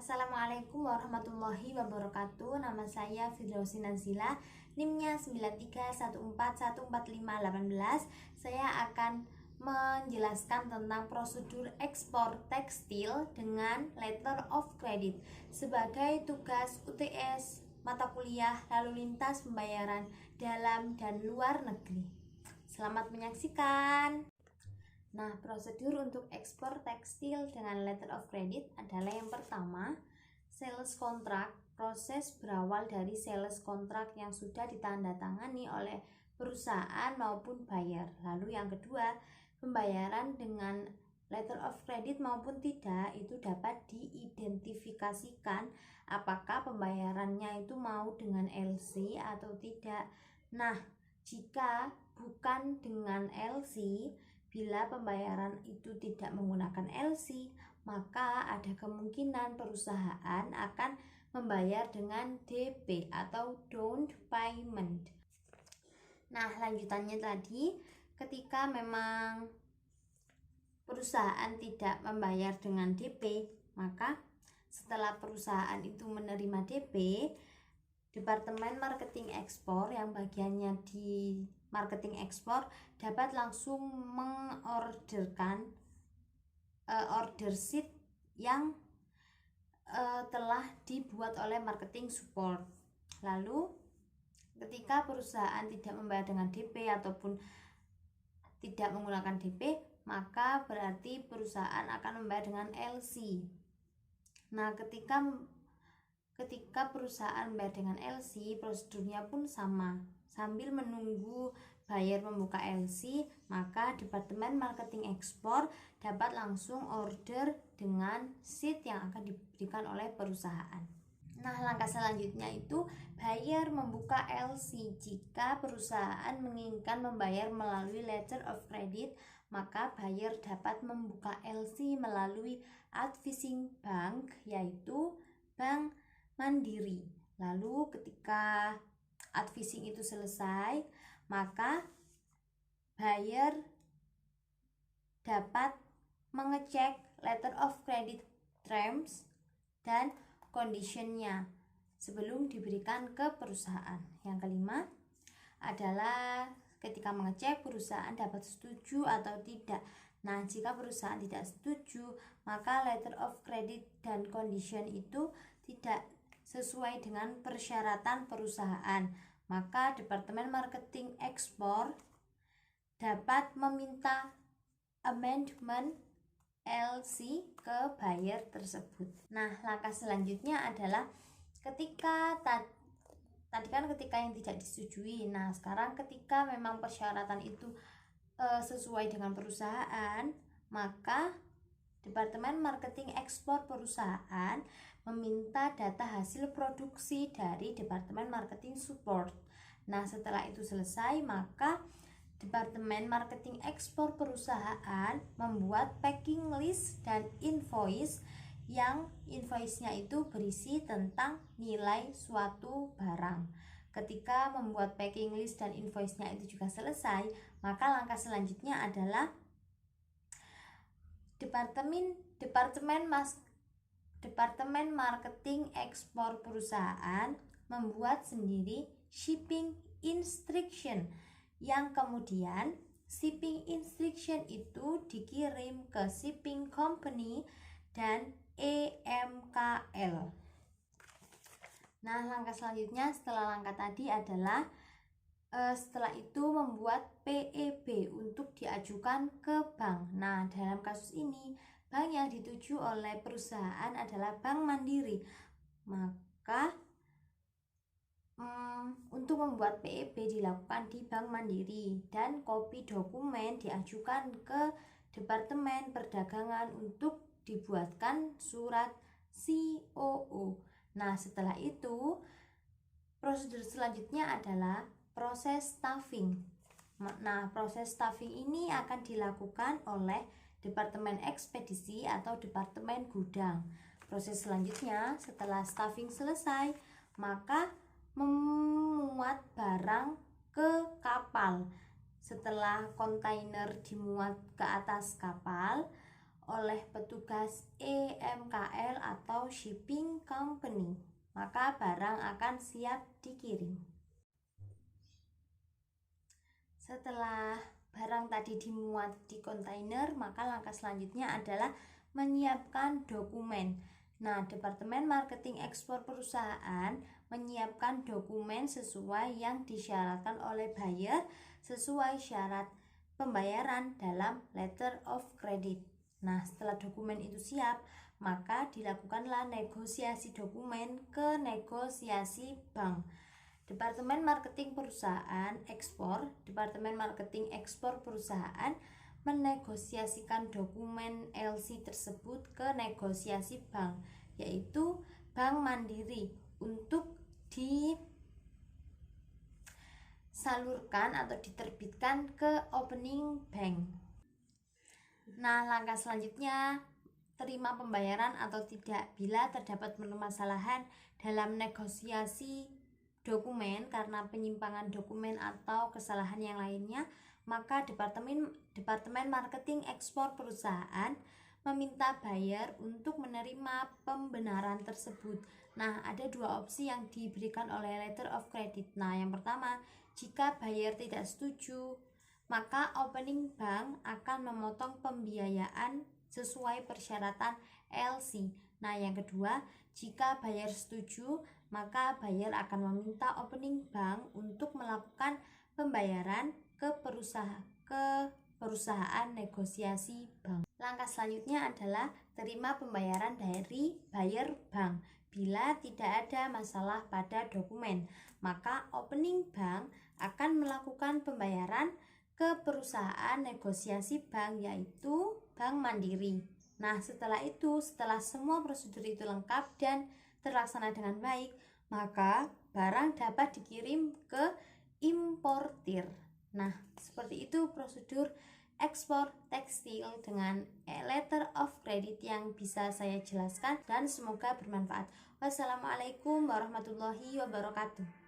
Assalamualaikum warahmatullahi wabarakatuh. Nama saya Firdausi Nazila, NIM-nya 9314145818. Saya akan menjelaskan tentang prosedur ekspor tekstil dengan letter of credit sebagai tugas UTS mata kuliah lalu lintas pembayaran dalam dan luar negeri. Selamat menyaksikan. Nah, prosedur untuk ekspor tekstil dengan letter of credit adalah yang pertama, sales contract. Proses berawal dari sales contract yang sudah ditandatangani oleh perusahaan maupun buyer. Lalu yang kedua, pembayaran dengan letter of credit maupun tidak itu dapat diidentifikasikan apakah pembayarannya itu mau dengan LC atau tidak. Nah, jika bukan dengan LC, bila pembayaran itu tidak menggunakan LC, maka ada kemungkinan perusahaan akan membayar dengan DP atau down payment. Nah, lanjutannya tadi, ketika memang perusahaan tidak membayar dengan DP, maka setelah perusahaan itu menerima DP, Departemen Marketing Ekspor yang bagiannya di marketing ekspor dapat langsung mengorderkan order sheet yang telah dibuat oleh marketing support. Lalu ketika perusahaan tidak membayar dengan DP ataupun tidak menggunakan DP, maka berarti perusahaan akan membayar dengan LC. Nah, ketika perusahaan membayar dengan LC, prosedurnya pun sama. Sambil menunggu buyer membuka LC, maka Departemen Marketing Ekspor dapat langsung order dengan sheet yang akan diberikan oleh perusahaan. Nah, langkah selanjutnya itu buyer membuka LC. Jika perusahaan menginginkan membayar melalui letter of credit, maka buyer dapat membuka LC melalui advising bank, yaitu Bank Mandiri. Lalu ketika advising itu selesai, maka buyer dapat mengecek letter of credit terms dan conditionnya sebelum diberikan ke perusahaan. Yang kelima adalah ketika mengecek perusahaan dapat setuju atau tidak. Nah, jika perusahaan tidak setuju, maka letter of credit dan condition itu tidak sesuai dengan persyaratan perusahaan, maka Departemen Marketing Ekspor dapat meminta amendment LC ke buyer tersebut. Nah, langkah selanjutnya adalah ketika tadi kan ketika yang tidak disetujui. Nah, sekarang ketika memang persyaratan itu sesuai dengan perusahaan, maka Departemen Marketing Ekspor perusahaan meminta data hasil produksi dari Departemen Marketing Support. Nah, setelah itu selesai, maka Departemen Marketing Ekspor perusahaan membuat packing list dan invoice, yang invoice-nya itu berisi tentang nilai suatu barang. Ketika membuat packing list dan invoice-nya itu juga selesai, maka langkah selanjutnya adalah Departemen Marketing Ekspor perusahaan membuat sendiri shipping instruction, yang kemudian shipping instruction itu dikirim ke shipping company dan EMKL. Nah, langkah selanjutnya setelah langkah tadi adalah setelah itu membuat PEB untuk diajukan ke bank. Nah, dalam kasus ini bank yang dituju oleh perusahaan adalah Bank Mandiri. Maka untuk membuat PEB dilakukan di Bank Mandiri dan kopi dokumen diajukan ke Departemen Perdagangan untuk dibuatkan surat COO. Nah, setelah itu prosedur selanjutnya adalah proses staffing. Nah, proses staffing ini akan dilakukan oleh Departemen Ekspedisi atau Departemen Gudang. Proses selanjutnya setelah staffing selesai, maka memuat barang ke kapal. Setelah kontainer dimuat ke atas kapal, oleh petugas EMKL atau shipping company, maka barang akan siap dikirim. Setelah barang tadi dimuat di kontainer, maka langkah selanjutnya adalah menyiapkan dokumen. Nah, Departemen Marketing Ekspor perusahaan menyiapkan dokumen sesuai yang disyaratkan oleh buyer sesuai syarat pembayaran dalam letter of credit. Nah, setelah dokumen itu siap, maka dilakukanlah negosiasi dokumen ke negosiasi bank. Departemen Marketing Perusahaan Ekspor, Departemen Marketing Ekspor Perusahaan menegosiasikan dokumen LC tersebut ke negosiasi bank, yaitu Bank Mandiri, untuk disalurkan atau diterbitkan ke opening bank. Nah, langkah selanjutnya terima pembayaran atau tidak. Bila terdapat permasalahan dalam negosiasi dokumen karena penyimpangan dokumen atau kesalahan yang lainnya, maka Departemen Marketing Ekspor perusahaan meminta buyer untuk menerima pembenaran tersebut. Nah, ada dua opsi yang diberikan oleh letter of credit. Nah, yang pertama, jika buyer tidak setuju, maka opening bank akan memotong pembiayaan sesuai persyaratan LC. Nah, yang kedua, jika buyer setuju, maka buyer akan meminta opening bank untuk melakukan pembayaran ke perusahaan negosiasi bank. Langkah selanjutnya adalah terima pembayaran dari buyer bank. Bila tidak ada masalah pada dokumen, maka opening bank akan melakukan pembayaran ke perusahaan negosiasi bank, yaitu Bank Mandiri. Nah, setelah semua prosedur itu lengkap dan terlaksana dengan baik, maka barang dapat dikirim ke importir. Nah, seperti itu prosedur ekspor tekstil dengan letter of credit yang bisa saya jelaskan, dan semoga bermanfaat. Wassalamualaikum warahmatullahi wabarakatuh.